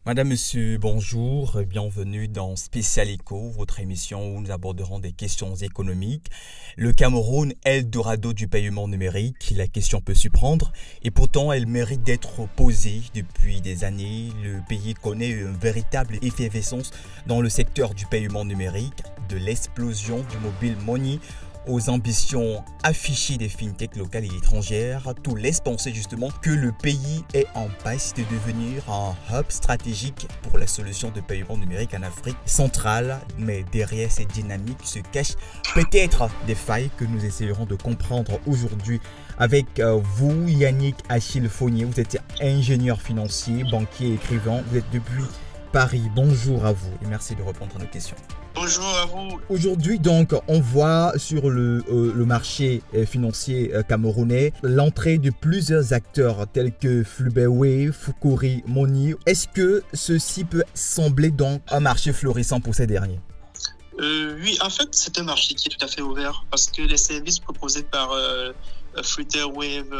Madame, Monsieur, bonjour, bienvenue dans Spécial Éco, votre émission où nous aborderons des questions économiques. Le Cameroun, Eldorado du paiement numérique, la question peut surprendre et pourtant elle mérite d'être posée. Depuis des années, le pays connaît une véritable effervescence dans le secteur du paiement numérique, de l'explosion du mobile money aux ambitions affichées des fintechs locales et étrangères. Tout laisse penser justement que le pays est en passe de devenir un hub stratégique pour la solution de paiement numérique en Afrique centrale. Mais derrière cette dynamique se cachent peut-être des failles que nous essayerons de comprendre aujourd'hui avec vous, Yannick Achille Fournier. Vous êtes ingénieur financier, banquier et écrivain. Vous êtes depuis Paris. Bonjour à vous et merci de répondre à nos questions. Bonjour à vous. Aujourd'hui, donc, on voit sur le marché financier camerounais l'entrée de plusieurs acteurs tels que Flubeway, Fukuri, Money. Est-ce que ceci peut sembler donc un marché florissant pour ces derniers? Oui, en fait, c'est un marché qui est tout à fait ouvert parce que les services proposés par Flutterwave,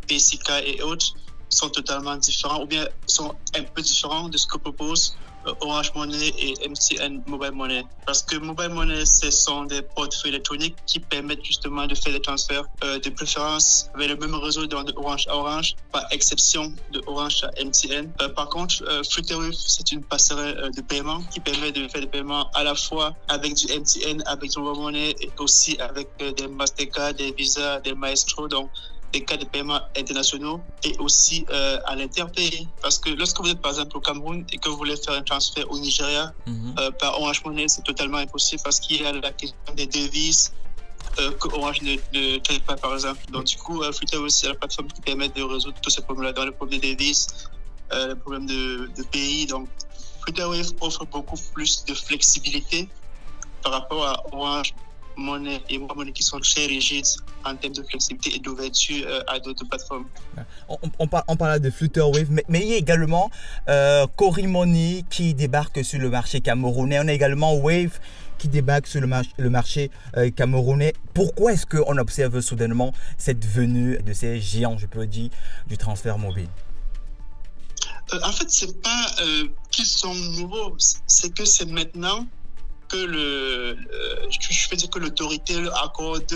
PCK et autres sont totalement différents ou bien sont un peu différents de ce que propose Orange Money et MTN Mobile Money. Parce que Mobile Money, ce sont des portefeuilles électroniques qui permettent justement de faire des transferts de préférence vers le même réseau de Orange à Orange, par exception de Orange à MTN. Par contre, Flutterwave, c'est une passerelle de paiement qui permet de faire des paiements à la fois avec du MTN, avec du Mobile Money et aussi avec des Mastercard, des Visa, des Maestro. Donc, des cas de paiement internationaux et aussi à l'interpays. Parce que lorsque vous êtes par exemple au Cameroun et que vous voulez faire un transfert au Nigeria par Orange Money, c'est totalement impossible parce qu'il y a la question des devises que Orange ne traite pas par exemple. Donc du coup, Flutterwave, c'est la plateforme qui permet de résoudre tous ces problèmes-là, dans le problème des devises, le problème de pays. Donc Flutterwave offre beaucoup plus de flexibilité par rapport à Orange Money et Mobile Money qui sont très rigides en termes de flexibilité et d'ouverture à d'autres plateformes. On parle de Flutterwave, mais il y a également Cori Money qui débarque sur le marché camerounais. On a également Wave qui débarque sur le marché camerounais. Pourquoi est-ce qu'on observe soudainement cette venue de ces géants, je peux dire, du transfert mobile? En fait, c'est pas qu'ils sont nouveaux, c'est que c'est maintenant que je peux dire que l'autorité accorde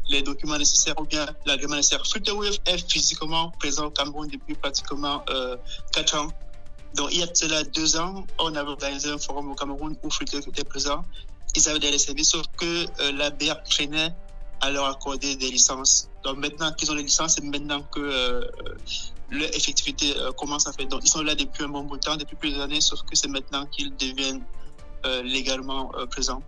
les documents nécessaires ou bien l'agrément nécessaire. Flutterwave est physiquement présent au Cameroun depuis pratiquement 4 ans. Donc il y a cela 2 ans, on avait organisé un forum au Cameroun où Flutterwave était présent. Ils avaient des services, sauf que la BERC freinait à leur accorder des licences. Donc maintenant qu'ils ont les licences, c'est maintenant que leur effectivité commence à faire. Donc ils sont là depuis un bon bout de temps, depuis plusieurs années, sauf que c'est maintenant qu'ils deviennent légalement présent.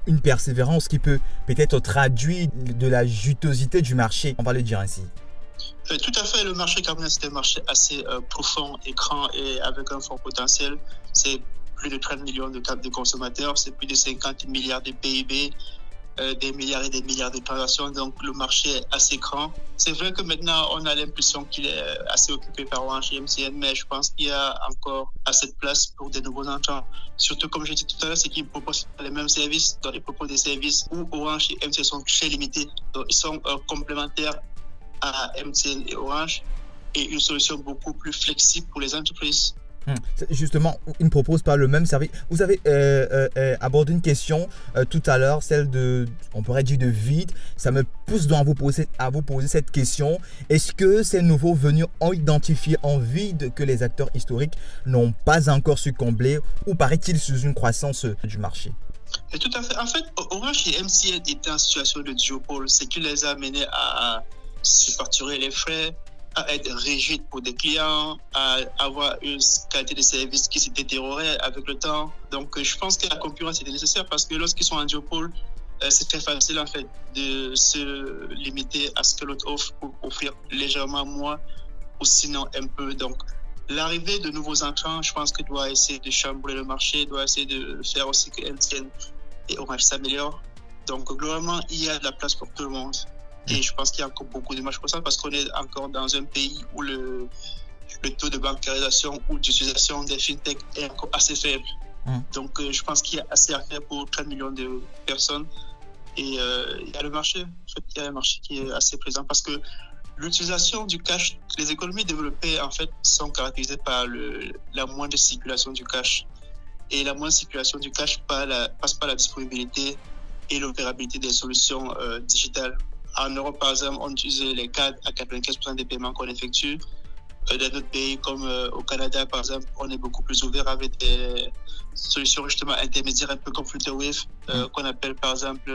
Une persévérance qui peut peut-être traduire de la jutosité du marché, on va le dire ainsi. Tout à fait, le marché camerounais, c'est un marché assez profond, grand et avec un fort potentiel. C'est plus de 30 millions de consommateurs, c'est plus de 50 milliards de PIB, des milliards et des milliards de transactions, donc le marché est assez grand. C'est vrai que maintenant, on a l'impression qu'il est assez occupé par Orange et MTN, mais je pense qu'il y a encore assez de place pour des nouveaux entrants. Surtout, comme je disais tout à l'heure, c'est qu'ils proposent les mêmes services, donc ils proposent des services où Orange et MTN sont très limités. Donc, ils sont complémentaires à MTN et Orange et une solution beaucoup plus flexible pour les entreprises. Justement, ils ne proposent pas le même service. Vous avez abordé une question tout à l'heure, celle de, on pourrait dire, de vide. Ça me pousse donc à vous poser cette question. Est-ce que ces nouveaux venus ont identifié un vide que les acteurs historiques n'ont pas encore su combler ou paraît-il sous une croissance du marché? Et tout à fait. En fait, Orange et MTN étaient en situation de duopole, ce qui les a amenés à surfacturer les frais, à être rigide pour des clients, à avoir une qualité de service qui s'est détériorée avec le temps. Donc, je pense que la concurrence était nécessaire parce que lorsqu'ils sont en duopole, c'est très facile en fait de se limiter à ce que l'autre offre pour offrir légèrement moins ou sinon un peu. Donc, l'arrivée de nouveaux entrants, je pense que doit essayer de chambouler le marché, doit essayer de faire aussi que MTN et Orange s'améliorent. Donc, globalement, il y a de la place pour tout le monde. Et je pense qu'il y a encore beaucoup de marge pour ça parce qu'on est encore dans un pays où le taux de bancarisation ou d'utilisation des fintech est encore assez faible. Donc, je pense qu'il y a assez à faire pour 30 millions de personnes. Et il y a le marché. En fait, il y a un marché qui est assez présent parce que l'utilisation du cash, les économies développées, en fait, sont caractérisées par la moindre circulation du cash. Et la moindre circulation du cash passe par la disponibilité et l'opérabilité des solutions digitales. En Europe, par exemple, on utilise les cartes à 95% des paiements qu'on effectue. Dans d'autres pays, comme au Canada, par exemple, on est beaucoup plus ouvert avec des solutions justement intermédiaires, un peu comme Flutterwave, qu'on appelle par exemple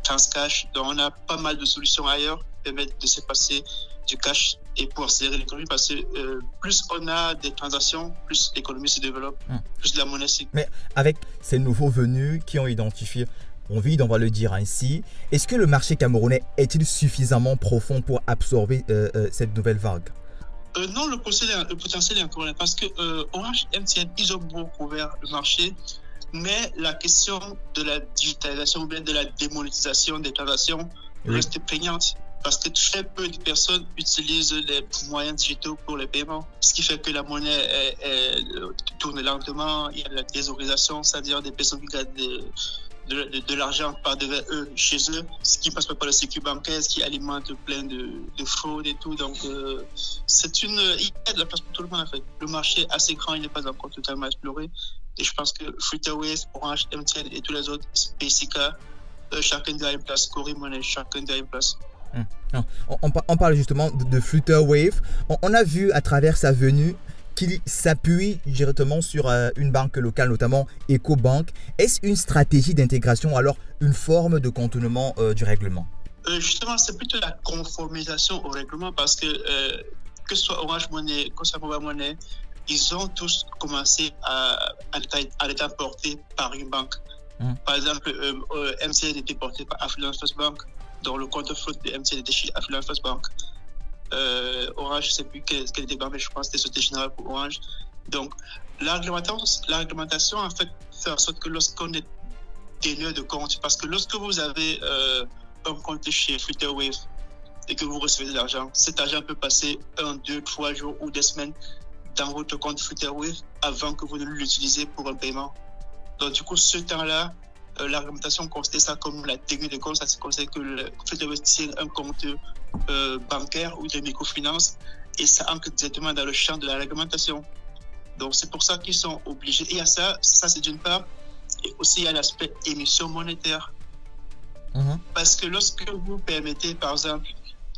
Transcash. Donc, on a pas mal de solutions ailleurs qui permettent de se passer du cash et pour accélérer l'économie, parce que plus on a des transactions, plus l'économie se développe, plus la monnaie circule. Mais avec ces nouveaux venus qui ont identifié Covid, on va le dire ainsi, est-ce que le marché camerounais est-il suffisamment profond pour absorber cette nouvelle vague? Non, le potentiel est encore là, parce que Orange, MTN, ils ont beaucoup ouvert le marché, mais la question de la digitalisation ou bien de la démonétisation des transactions reste prégnante, parce que très peu de personnes utilisent les moyens digitaux pour les paiements, ce qui fait que la monnaie tourne lentement. Il y a la thésaurisation, c'est-à-dire des personnes qui gardent de l'argent par devant eux, chez eux, ce qui passe pas par le circuit bancaire, ce qui alimente plein de fraudes et tout. Donc, il y a de la place pour tout le monde, en fait. Le marché est assez grand, il n'est pas encore totalement exploré. Et je pense que Flutterwave, Orange, MTN et tous les autres, PCK, chacun doit une place. Cori Money, chacun doit une place. On parle justement de Flutterwave. On a vu à travers sa venue qu'il s'appuie directement sur une banque locale, notamment EcoBank. Est-ce une stratégie d'intégration, alors une forme de contournement du règlement? Justement, c'est plutôt la conformisation au règlement, parce que ce soit Orange Money, que ce soit Mobile Money, ils ont tous commencé à être portés par une banque. Par exemple, MTN était porté par Affluent First Bank, dont le compte flotte de MTN était chez Affluent First Bank. Orange, je ne sais plus quel était, mais je pense que c'était Société Générale pour Orange. Donc, la réglementation, en fait, fait en sorte que lorsqu'on est teneur de compte, parce que lorsque vous avez un compte chez Flutterwave et que vous recevez de l'argent, cet argent peut passer 1, 2, 3 jours ou des semaines dans votre compte Flutterwave avant que vous ne l'utilisez pour un paiement. Donc, du coup, ce temps-là, la réglementation considère ça comme la tenue de compte. Ça se considère que le Flutterwave tient un compte bancaire ou de microfinance, et ça entre directement dans le champ de la réglementation. Donc, c'est pour ça qu'ils sont obligés. Et à ça c'est d'une part. Et aussi, il y a l'aspect émission monétaire. Parce que lorsque vous permettez, par exemple,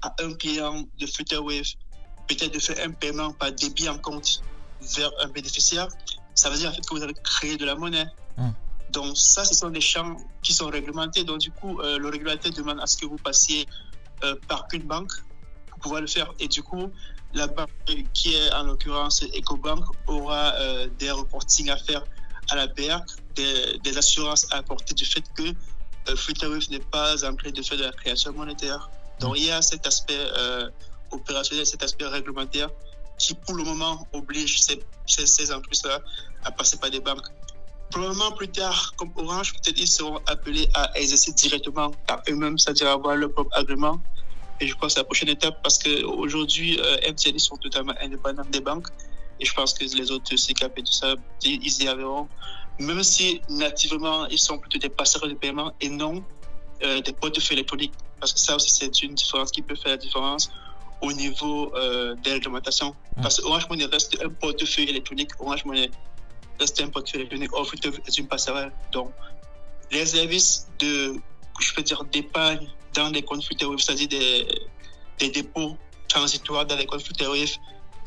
à un client de Flutterwave peut-être de faire un paiement par débit en compte vers un bénéficiaire, ça veut dire en fait que vous avez créé de la monnaie. Donc ça, ce sont des champs qui sont réglementés. Donc du coup, le régulateur demande à ce que vous passiez par une banque pour pouvoir le faire. Et du coup, la banque qui est en l'occurrence EcoBank aura des reportings à faire à la BERC, des assurances à apporter du fait que Flutterwave n'est pas en train de faire de la création monétaire. Donc il y a cet aspect opérationnel, cet aspect réglementaire qui pour le moment oblige ces entreprises-là à passer par des banques. Probablement plus tard, comme Orange, peut-être ils seront appelés à exercer directement par eux-mêmes, c'est-à-dire avoir leur propre agrément. Et je pense que c'est la prochaine étape, parce qu'aujourd'hui, MTN, ils sont totalement indépendants des banques. Et je pense que les autres CCAP et tout ça, ils y arriveront. Même si nativement, ils sont plutôt des passerelles de paiement et non des portefeuilles électroniques. Parce que ça aussi, c'est une différence qui peut faire la différence au niveau des réglementations. Parce que Orange Money reste un portefeuille électronique. Orange Money reste un portefeuille électronique. Or, Flutterwave est une passerelle. Donc, les services d'épargne dans les comptes Flutterwave, c'est-à-dire des dépôts transitoires dans les comptes Flutterwave,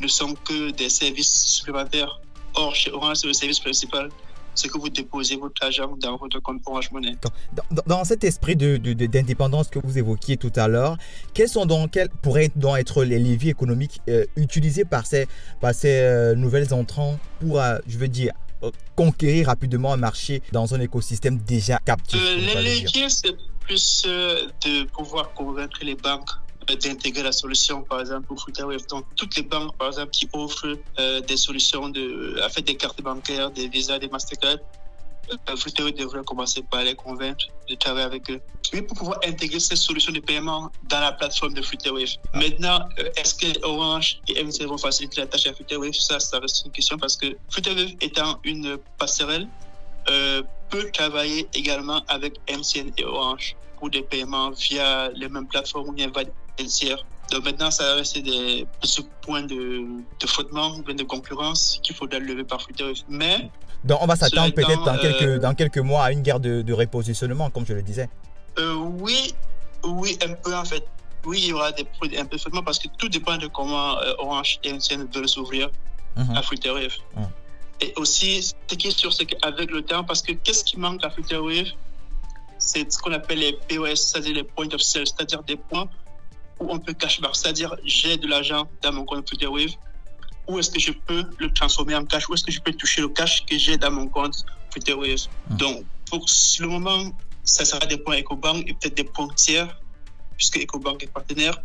ne sont que des services supplémentaires. Or, chez Orange, c'est le service principal. C'est que vous déposez votre argent dans votre compte Orange Money. Dans cet esprit d'indépendance que vous évoquiez tout à l'heure, quels pourraient donc être les leviers économiques utilisés par ces nouvelles entrants pour, conquérir rapidement un marché dans un écosystème déjà captif? Les leviers, c'est plus de pouvoir convaincre les banques d'intégrer la solution, par exemple, pour Flutterwave. Donc, toutes les banques, par exemple, qui offrent des solutions des cartes bancaires, des visas, des Mastercard, Flutterwave devrait commencer par les convaincre de travailler avec eux. Mais pour pouvoir intégrer ces solutions de paiement dans la plateforme de Flutterwave. Maintenant, est-ce que Orange et MTN vont faciliter la tâche à Flutterwave? Ça reste une question, parce que Flutterwave étant une passerelle, peut travailler également avec MTN et Orange pour des paiements via les mêmes plateformes ou bien tiers. Donc maintenant, ça va rester des petits points de frottement, de concurrence qu'il faudra lever par Fruiterwave. Mais donc on va s'attendre peut-être dans quelques mois à une guerre de repositionnement, comme je le disais. Oui, un peu en fait. Oui, il y aura des produits un peu de frottement parce que tout dépend de comment Orange et MTN veulent s'ouvrir à Fruiterwave. Et aussi, ce qui est sûr, c'est qu'avec le temps, parce que qu'est-ce qui manque à Fruiterwave, c'est ce qu'on appelle les POS, c'est-à-dire les point of sale, c'est-à-dire des points où on peut cash bar, c'est-à-dire j'ai de l'argent dans mon compte Fruiterwave, où est-ce que je peux le transformer en cash, où est-ce que je peux toucher le cash que j'ai dans mon compte Fruiterwave. Donc, pour le moment, ça sera des points EcoBank et peut-être des points tiers, puisque EcoBank est partenaire.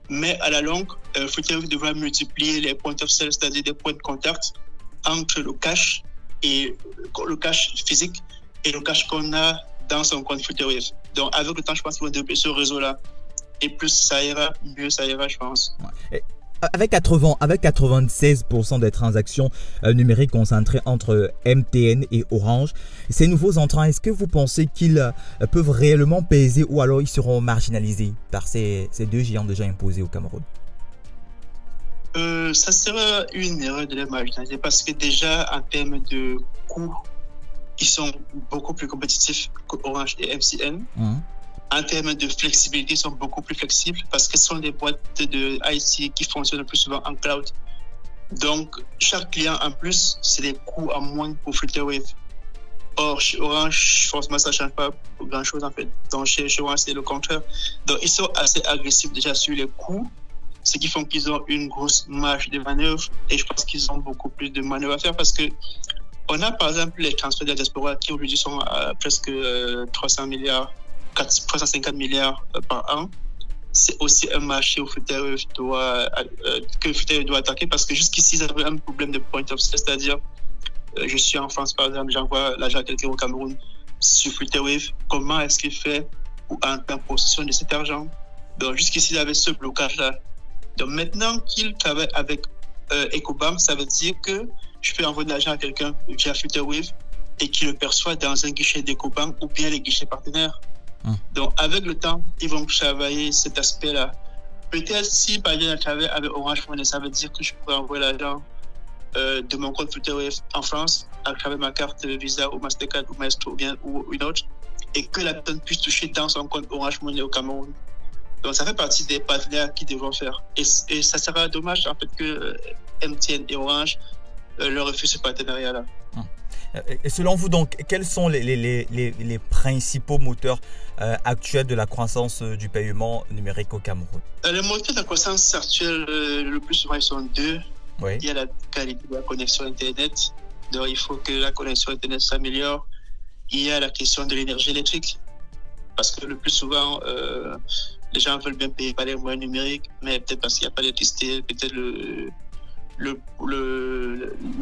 Mais à la longue, Fruiterwave devra multiplier les points of sale, c'est-à-dire des points de contact entre le cash et le cash physique et le cash qu'on a dans son compte Fruiterwave. Donc, avec le temps, je pense qu'ils vont développer ce réseau-là. Et plus ça ira, mieux ça ira, je pense. Avec 96% des transactions numériques concentrées entre MTN et Orange, ces nouveaux entrants, est-ce que vous pensez qu'ils peuvent réellement peser ou alors ils seront marginalisés par ces deux géants déjà imposés au Cameroun? Ça sera une erreur de les marginaliser parce que déjà, en termes de coûts, ils sont beaucoup plus compétitifs qu'Orange et MTN. En termes de flexibilité, ils sont beaucoup plus flexibles parce que ce sont des boîtes de IT qui fonctionnent le plus souvent en cloud. Donc, chaque client en plus, c'est des coûts en moins pour Fruiterwave. Or, chez Orange, forcément, ça ne change pas grand-chose en fait. Donc, chez Orange, c'est le contraire. Donc, ils sont assez agressifs déjà sur les coûts, ce qui font qu'ils ont une grosse marge de manœuvre et je pense qu'ils ont beaucoup plus de manœuvres à faire parce que on a par exemple les transferts de la diaspora qui aujourd'hui sont à presque 350 milliards par an. C'est aussi un marché où Fruiterwave doit attaquer parce que jusqu'ici, ils avaient un problème de point of sale, c'est-à-dire je suis en France par exemple, j'envoie l'argent à quelqu'un au Cameroun sur Fruiterwave. Comment est-ce qu'il fait pour entrer en possession de cet argent? Donc jusqu'ici, ils avaient ce blocage-là. Donc maintenant qu'ils travaillent avec EcoBank, ça veut dire que je peux envoyer de l'argent à quelqu'un via Fruiterwave et qu'il le perçoit dans un guichet d'EcoBank ou bien les guichets partenaires. Donc, avec le temps, ils vont travailler cet aspect-là. Peut-être si, par exemple, je travaille avec Orange Money, ça veut dire que je pourrais envoyer l'argent de mon compte Fruiterwave en France à travers ma carte Visa ou Mastercard ou Maestro ou une autre et que la personne puisse toucher dans son compte Orange Money au Cameroun. Donc, ça fait partie des partenaires qui devront faire. Et ça sera dommage, en fait, que MTN et Orange leur refusent ce partenariat-là. Et selon vous, donc, quels sont les principaux moteurs actuels de la croissance du paiement numérique au Cameroun? Les moteurs de la croissance actuelle, le plus souvent, ils sont deux. Oui. Il y a la qualité de la connexion Internet. Donc, il faut que la connexion Internet s'améliore. Il y a la question de l'énergie électrique. Parce que le plus souvent, les gens veulent bien payer par les moyens numériques, mais peut-être parce qu'il n'y a pas d'électricité, peut-être le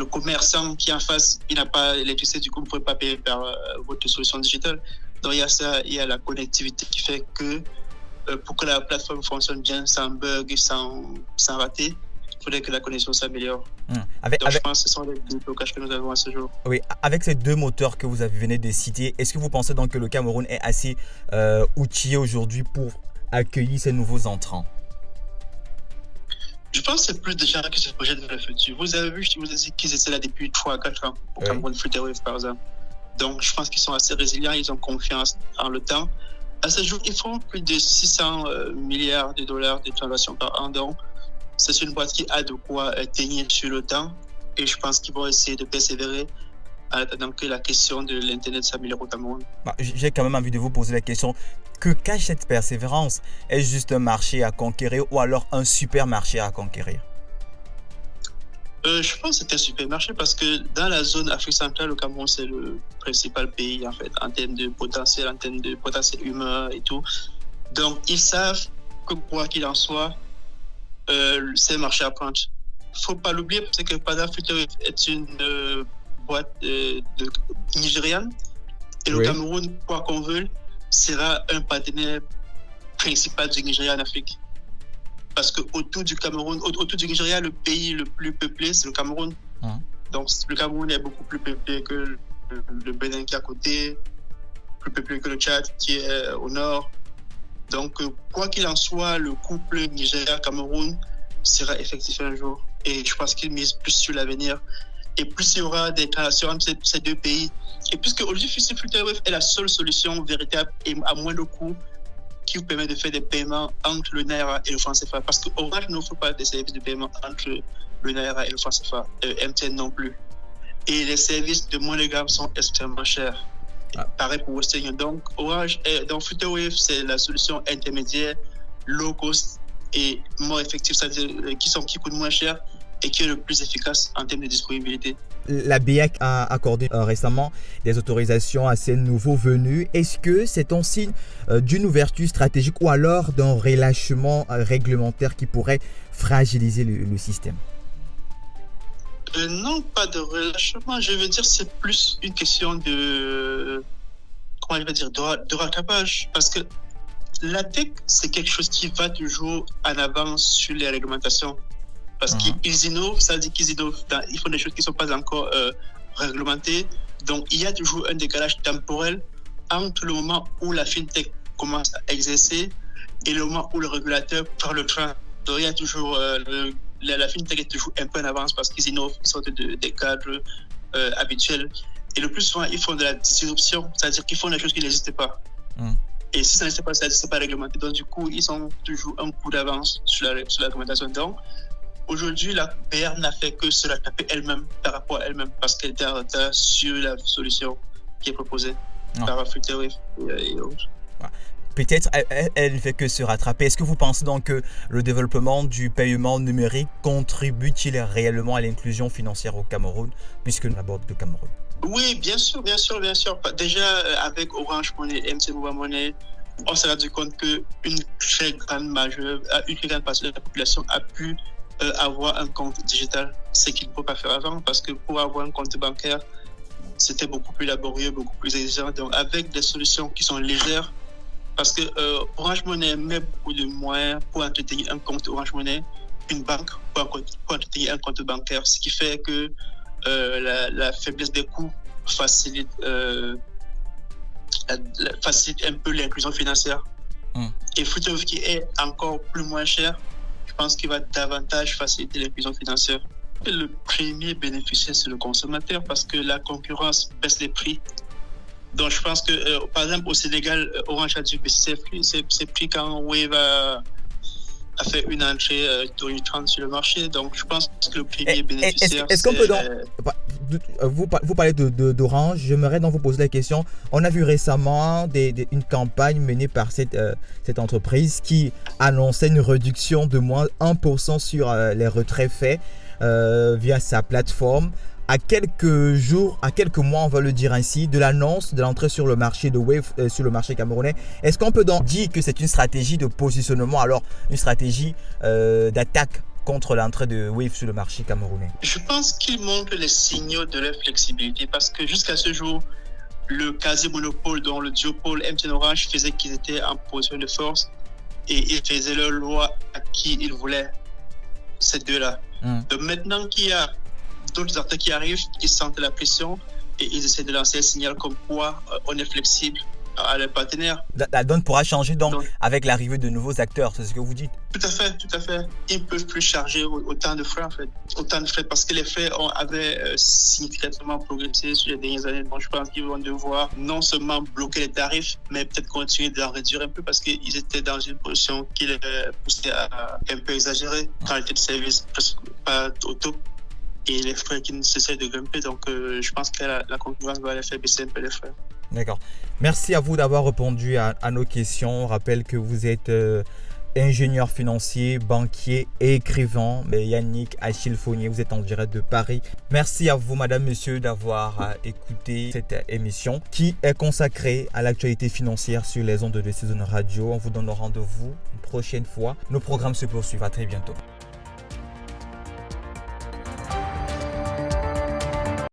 commerçant qui est en face, il n'a pas l'électricité, du coup, vous ne pouvez pas payer par votre solution digitale. Donc, il y a ça, il y a la connectivité qui fait que pour que la plateforme fonctionne bien, sans bug, sans rater, il faudrait que la connexion s'améliore. Je pense que ce sont les deux blocages que nous avons à ce jour. Oui, avec ces deux moteurs que vous venez de citer, est-ce que vous pensez donc que le Cameroun est assez outillé aujourd'hui pour accueillir ces nouveaux entrants? Je pense que c'est plus de gens qui se projettent vers le futur. Vous avez vu, je vous ai dit qu'ils étaient là depuis 3 à 4 ans au Cameroun Fruiterwave, par exemple. Donc, je pense qu'ils sont assez résilients, ils ont confiance en le temps. À ce jour, ils font plus de 600 milliards de dollars de transactions par an. Donc, c'est une boîte qui a de quoi tenir sur le temps. Et je pense qu'ils vont essayer de persévérer en attendant que la question de l'Internet s'améliore au Cameroun. J'ai quand même envie de vous poser la question. Que cache cette persévérance? Est-ce juste un marché à conquérir ou alors un supermarché à conquérir? Je pense que c'est un supermarché parce que dans la zone Afrique centrale, le Cameroun, c'est le principal pays en fait, en termes de potentiel humain et tout. Donc, ils savent que quoi qu'il en soit, c'est un marché à prendre. Il ne faut pas l'oublier parce que Pada Fruiterwave est une boîte nigériane et le Cameroun, quoi qu'on veuille, sera un partenaire principal du Nigeria en Afrique. Parce que autour du Cameroun, autour du Nigeria, le pays le plus peuplé, c'est le Cameroun. Donc le Cameroun est beaucoup plus peuplé que le Bénin qui est à côté, plus peuplé que le Tchad qui est au nord. Donc, quoi qu'il en soit, le couple Nigeria-Cameroun sera effectif un jour. Et je pense qu'ils misent plus sur l'avenir. Et plus il y aura des relations entre ces deux pays. Et puisque aujourd'hui, Flutterwave est la seule solution véritable et à moindre coût qui vous permet de faire des paiements entre le Naira et le franc CFA. Parce que Orange n'offre pas de services de paiement entre le Naira et le franc CFA. MTN non plus. Et les services de moins de gamme sont extrêmement chers. Pareil pour Western Union. Donc, Orange, donc Flutterwave, c'est la solution intermédiaire, low cost et moins effective, c'est-à-dire qui coûte moins cher et qui est le plus efficace en termes de disponibilité. La BIAC a accordé récemment des autorisations à ces nouveaux venus. Est-ce que c'est un signe d'une ouverture stratégique ou alors d'un relâchement réglementaire qui pourrait fragiliser le système? Non, pas de relâchement. Je veux dire, c'est plus une question de rattrapage. Parce que la tech, c'est quelque chose qui va toujours en avance sur les réglementations. Parce qu'ils innovent, ça veut dire qu'ils innovent. Ils font des choses qui ne sont pas encore réglementées. Donc, il y a toujours un décalage temporel entre le moment où la fintech commence à exercer et le moment où le régulateur prend le train. Donc, il y a toujours la fintech est toujours un peu en avance parce qu'ils innovent, ils sortent des cadres habituels. Et le plus souvent, ils font de la disruption, c'est-à-dire qu'ils font des choses qui n'existent pas. Et si ça n'existe pas, ça n'existe pas réglementé. Donc, du coup, ils ont toujours un coup d'avance sur la réglementation. Donc, aujourd'hui, la PR n'a fait que se rattraper elle-même par rapport à elle-même parce qu'elle était en retard sur la solution qui est proposée par Flutterwave et autres. Peut-être elle ne fait que se rattraper. Est-ce que vous pensez donc que le développement du paiement numérique contribue-t-il réellement à l'inclusion financière au Cameroun, puisque nous abordons le Cameroun? Oui, bien sûr. Déjà, avec Orange Money, MTN Mobile Money, on s'est rendu compte qu'une très grande partie de la population a pu avoir un compte digital, ce qu'il ne peut pas faire avant, parce que pour avoir un compte bancaire, c'était beaucoup plus laborieux, beaucoup plus exigeant. Donc, avec des solutions qui sont légères, parce que Orange Money met beaucoup de moyens pour entretenir un compte Orange Money, une banque pour entretenir un compte bancaire, ce qui fait que la faiblesse des coûts facilite un peu l'inclusion financière. Et Flutterwave qui est encore plus moins cher, je pense qu'il va davantage faciliter l'inclusion financière. Et le premier bénéficiaire, c'est le consommateur parce que la concurrence baisse les prix. Donc, je pense que, par exemple, au Sénégal, Orange a dû baisser ses prix quand Wave a fait une entrée tonitruante sur le marché. Donc, je pense que le premier bénéficiaire, est-ce qu'on peut vous parlez d'Orange, j'aimerais donc vous poser la question. On a vu récemment une campagne menée par cette entreprise qui annonçait une réduction de moins 1% sur les retraits faits via sa plateforme. À quelques mois, on va le dire ainsi, de l'annonce de l'entrée sur le marché de Wave, sur le marché camerounais, est-ce qu'on peut donc dire que c'est une stratégie de positionnement, alors une stratégie d'attaque contre l'entrée de Wave sur le marché camerounais? Je pense qu'ils montrent les signaux de leur flexibilité parce que jusqu'à ce jour, le quasi-monopole, dont le duopole MTN Orange faisait qu'ils étaient en position de force et ils faisaient leur loi à qui ils voulaient, ces deux-là. Donc maintenant qu'il y a d'autres acteurs qui arrivent, ils sentent la pression et ils essaient de lancer un signal comme quoi on est flexible à leurs partenaires. La donne pourra changer donc avec l'arrivée de nouveaux acteurs, c'est ce que vous dites? Tout à fait. Ils ne peuvent plus charger autant de frais en fait. Autant de frais parce que les frais avaient significativement progressé sur les dernières années. Donc je pense qu'ils vont devoir non seulement bloquer les tarifs, mais peut-être continuer d'en réduire un peu parce qu'ils étaient dans une position qui les poussait à un peu exagérer. Qualité de service presque pas au top. Et les frais qui ne cessent de grimper. Donc, je pense que la concurrence va les faire baisser un peu les frais. D'accord. Merci à vous d'avoir répondu à nos questions. On rappelle que vous êtes ingénieur financier, banquier et écrivain. Mais Yannick Achille Fournier, vous êtes en direct de Paris. Merci à vous, madame, monsieur, d'avoir écouté cette émission qui est consacrée à l'actualité financière sur les ondes de Season Radio. On vous donne rendez-vous une prochaine fois. Nos programmes se poursuivent. À très bientôt.